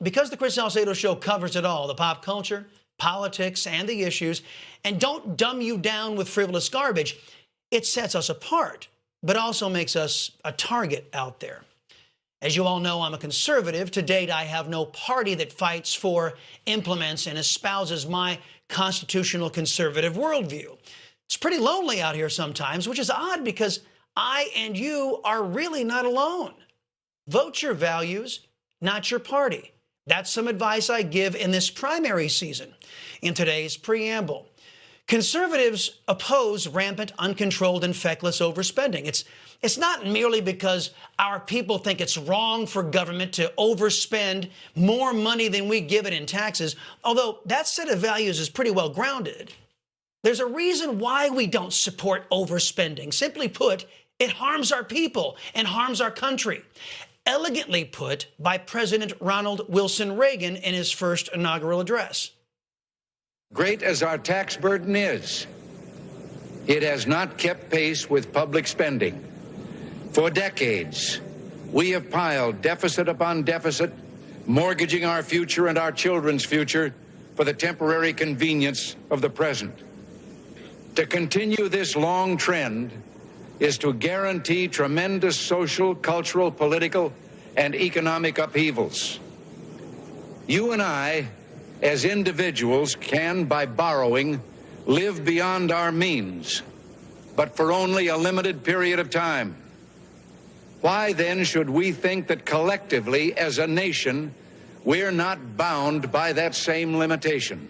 Because the Chris Salcedo Show covers it all, the pop culture, politics, and the issues, and don't dumb you down with frivolous garbage, it sets us apart, but also makes us a target out there. As you all know, I'm a conservative. To date, I have no party that fights for, implements, and espouses my constitutional conservative worldview. It's pretty lonely out here sometimes, which is odd because I and you are really not alone. Vote your values, not your party. That's some advice I give in this primary season. In today's preamble, conservatives oppose rampant, uncontrolled, and feckless overspending. It's not merely because our people think it's wrong for government to overspend more money than we give it in taxes, although that set of values is pretty well grounded. There's a reason why we don't support overspending. Simply put, it harms our people and harms our country. Elegantly put by President Ronald Wilson Reagan in his first inaugural address. Great as our tax burden is, it has not kept pace with public spending. For decades, we have piled deficit upon deficit, mortgaging our future and our children's future for the temporary convenience of the present. To continue this long trend is to guarantee tremendous social, cultural, political, and economic upheavals. You and I, as individuals, can, by borrowing, live beyond our means, but for only a limited period of time. Why then should we think that collectively, as a nation, we're not bound by that same limitation?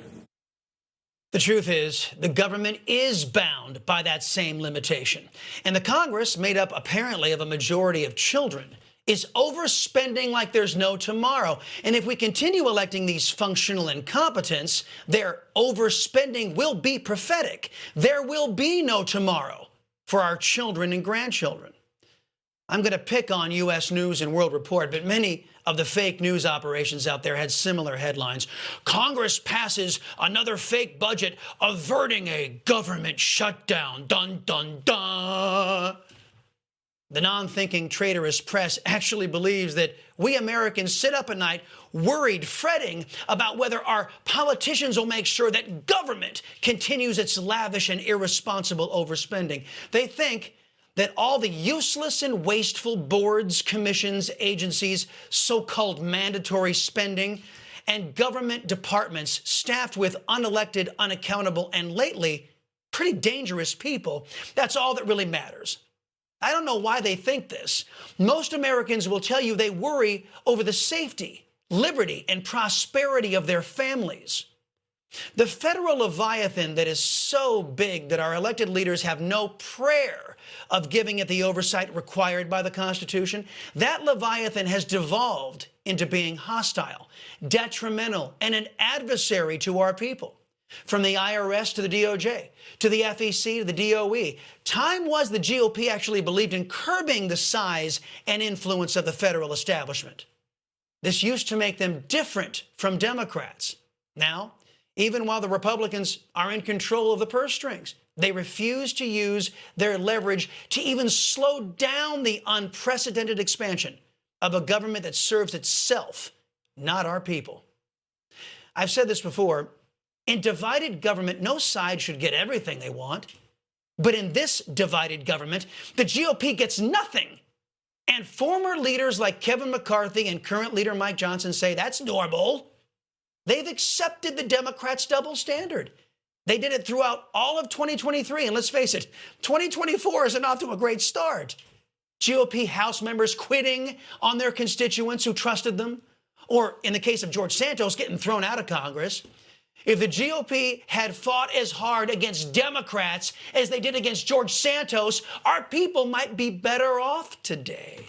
The truth is, the government is bound by that same limitation. And the Congress, made up apparently of a majority of children, is overspending like there's no tomorrow. And if we continue electing these functional incompetents, their overspending will be prophetic. There will be no tomorrow for our children and grandchildren. I'm going to pick on U.S. News and World Report, but many of the fake news operations out there had similar headlines. Congress passes another fake budget averting a government shutdown. Dun, dun, dun. The non-thinking traitorous press actually believes that we Americans sit up at night worried, fretting about whether our politicians will make sure that government continues its lavish and irresponsible overspending. They think that all the useless and wasteful boards, commissions, agencies, so-called mandatory spending, and government departments staffed with unelected, unaccountable, and lately pretty dangerous people, that's all that really matters. I don't know why they think this. Most Americans will tell you they worry over the safety, liberty, and prosperity of their families. The federal leviathan that is so big that our elected leaders have no prayer of giving it the oversight required by the Constitution, that leviathan has devolved into being hostile, detrimental, and an adversary to our people. From the IRS to the DOJ, to the FEC to the DOE, time was the GOP actually believed in curbing the size and influence of the federal establishment. This used to make them different from Democrats. Now, even while the Republicans are in control of the purse strings, they refuse to use their leverage to even slow down the unprecedented expansion of a government that serves itself, not our people. I've said this before. In divided government, no side should get everything they want. But in this divided government, the GOP gets nothing. And former leaders like Kevin McCarthy and current leader Mike Johnson say that's normal. They've accepted the Democrats' double standard. They did it throughout all of 2023. And let's face it, 2024 isn't off to a great start. GOP House members quitting on their constituents who trusted them, or in the case of George Santos, getting thrown out of Congress. If the GOP had fought as hard against Democrats as they did against George Santos, our people might be better off today.